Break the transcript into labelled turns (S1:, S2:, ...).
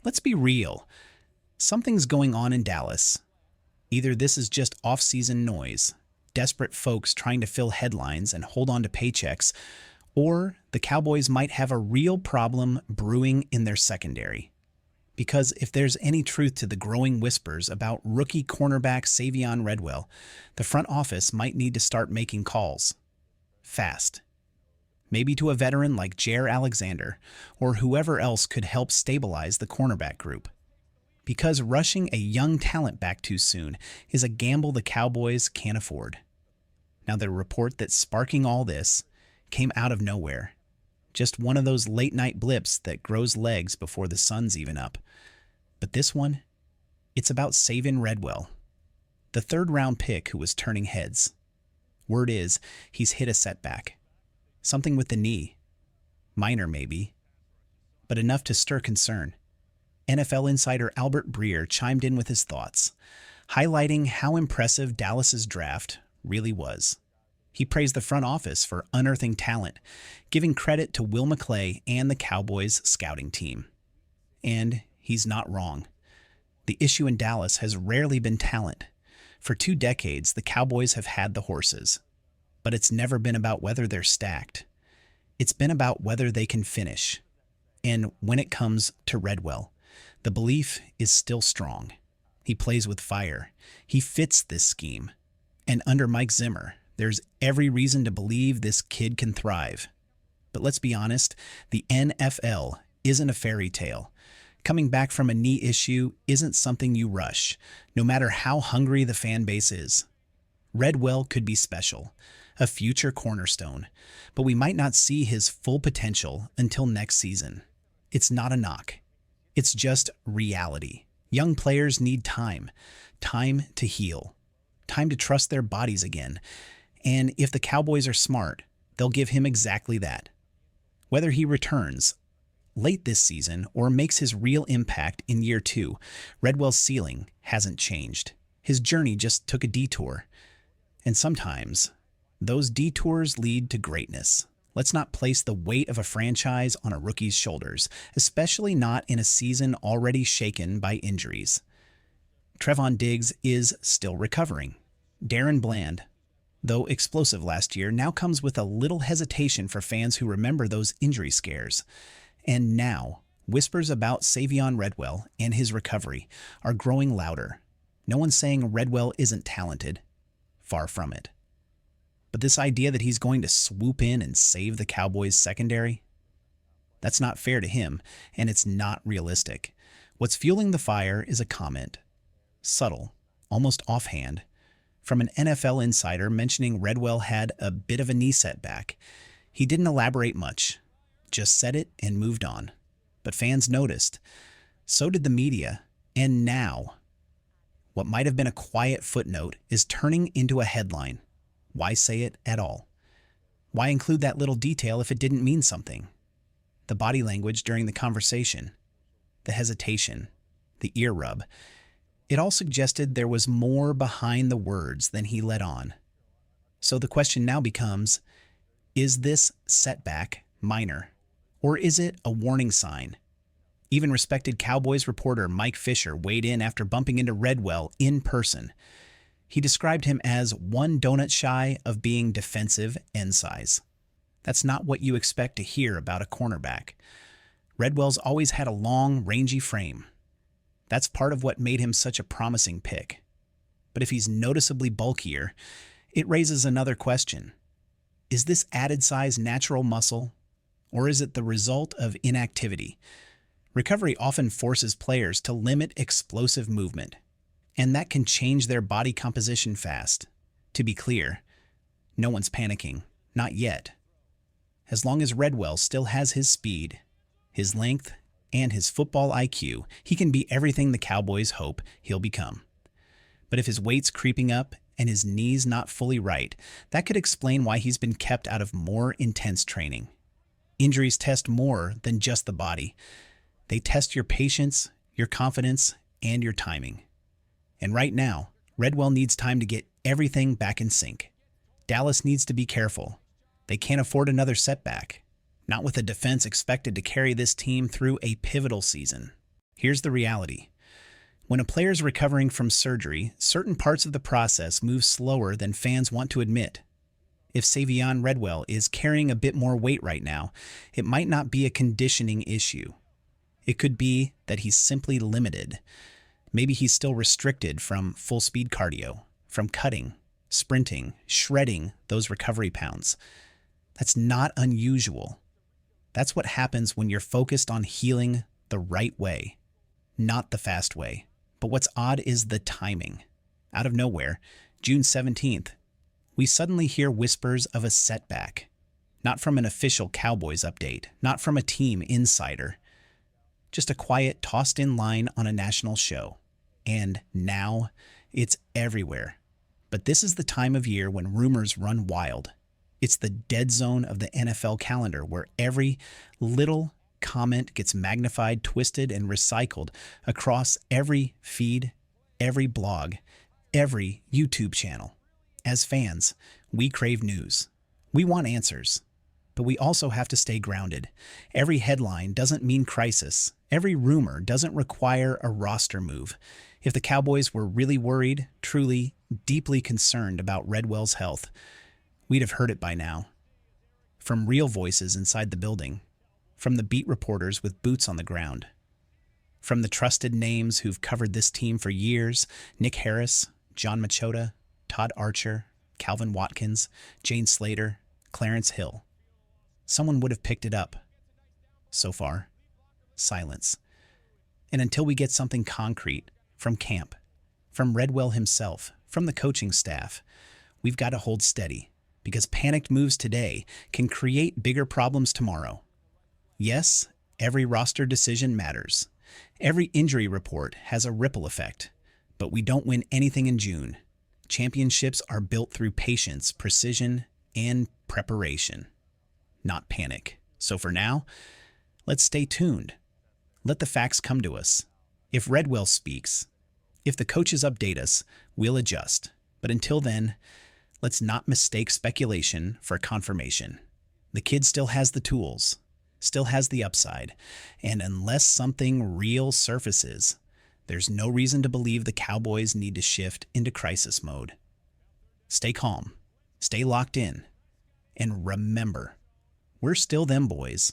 S1: Let's be real. Something's going on in Dallas. Either this is just off-season noise, desperate folks trying to fill headlines and hold on to paychecks, or the Cowboys might have a real problem brewing in their secondary. Because if there's any truth to the growing whispers about rookie cornerback Savion Redwell, the front office might need to start making calls. Fast. Maybe to a veteran like Jair Alexander, or whoever else could help stabilize the cornerback group. Because rushing a young talent back too soon is a gamble the Cowboys can't afford. Now, the report that's sparking all this came out of nowhere. Just one of those late-night blips that grows legs before the sun's even up. But this one, it's about Savion Redwell, the third-round pick who was turning heads. Word is he's hit a setback. Something with the knee. Minor, maybe, but enough to stir concern. NFL insider Albert Breer chimed in with his thoughts, highlighting how impressive Dallas's draft really was. He praised the front office for unearthing talent, giving credit to Will McClay and the Cowboys scouting team. And he's not wrong. The issue in Dallas has rarely been talent. For 2 decades, the Cowboys have had the horses. But it's never been about whether they're stacked. It's been about whether they can finish. And when it comes to Redwell, the belief is still strong. He plays with fire. He fits this scheme. And under Mike Zimmer, there's every reason to believe this kid can thrive. But let's be honest, the NFL isn't a fairy tale. Coming back from a knee issue isn't something you rush, no matter how hungry the fan base is. Redwell could be special, a future cornerstone, but we might not see his full potential until next season. It's not a knock. It's just reality. Young players need time to heal, time to trust their bodies again. And if the Cowboys are smart, they'll give him exactly that. Whether he returns late this season or makes his real impact in year 2, Redwell's ceiling hasn't changed. His journey just took a detour. And sometimes, those detours lead to greatness. Let's not place the weight of a franchise on a rookie's shoulders, especially not in a season already shaken by injuries. Trevon Diggs is still recovering. Darren Bland, though explosive last year, now comes with a little hesitation for fans who remember those injury scares. And now, whispers about Savion Redwell and his recovery are growing louder. No one's saying Redwell isn't talented. Far from it. But this idea that he's going to swoop in and save the Cowboys' secondary? That's not fair to him, and it's not realistic. What's fueling the fire is a comment. Subtle, almost offhand, from an NFL insider mentioning Redwell had a bit of a knee setback. He didn't elaborate much, just said it and moved on. But fans noticed. So did the media. And now, what might have been a quiet footnote is turning into a headline. Why say it at all? Why include that little detail if it didn't mean something? The body language during the conversation, the hesitation, the ear rub, it all suggested there was more behind the words than he let on. So the question now becomes, is this setback minor, or is it a warning sign? Even respected Cowboys reporter Mike Fisher weighed in after bumping into Redwell in person. He described him as one donut shy of being defensive end size. That's not what you expect to hear about a cornerback. Redwell's always had a long, rangy frame. That's part of what made him such a promising pick. But if he's noticeably bulkier, it raises another question. Is this added size natural muscle, or is it the result of inactivity? Recovery often forces players to limit explosive movement, and that can change their body composition fast. To be clear, no one's panicking, not yet. As long as Redwell still has his speed, his length, and his football IQ, he can be everything the Cowboys hope he'll become. But if his weight's creeping up and his knee's not fully right, that could explain why he's been kept out of more intense training. Injuries test more than just the body. They test your patience, your confidence, and your timing. And right now, Redwell needs time to get everything back in sync. Dallas needs to be careful. They can't afford another setback, not with a defense expected to carry this team through a pivotal season. Here's the reality. When a player's recovering from surgery, certain parts of the process move slower than fans want to admit. If Savion Redwell is carrying a bit more weight right now, it might not be a conditioning issue. It could be that he's simply limited. Maybe he's still restricted from full-speed cardio, from cutting, sprinting, shredding those recovery pounds. That's not unusual. That's what happens when you're focused on healing the right way, not the fast way. But what's odd is the timing. Out of nowhere, June 17th, we suddenly hear whispers of a setback. Not from an official Cowboys update, not from a team insider. Just a quiet, tossed-in line on a national show. And now, it's everywhere. But this is the time of year when rumors run wild. It's the dead zone of the NFL calendar where every little comment gets magnified, twisted, and recycled across every feed, every blog, every YouTube channel. As fans, we crave news. We want answers. But we also have to stay grounded. Every headline doesn't mean crisis. Every rumor doesn't require a roster move. If the Cowboys were really worried, truly, deeply concerned about Redwell's health, we'd have heard it by now. From real voices inside the building. From the beat reporters with boots on the ground. From the trusted names who've covered this team for years, Nick Harris, John Machota, Todd Archer, Calvin Watkins, Jane Slater, Clarence Hill. Someone would have picked it up. So far, silence. And until we get something concrete from camp, from Redwell himself, from the coaching staff, we've got to hold steady because panicked moves today can create bigger problems tomorrow. Yes, every roster decision matters. Every injury report has a ripple effect, but we don't win anything in June. Championships are built through patience, precision, and preparation, not panic. So for now, let's stay tuned. Let the facts come to us. If Redwell speaks, if the coaches update us, we'll adjust. But until then, let's not mistake speculation for confirmation. The kid still has the tools, still has the upside, and unless something real surfaces, there's no reason to believe the Cowboys need to shift into crisis mode. Stay calm, stay locked in, and remember, we're still them boys.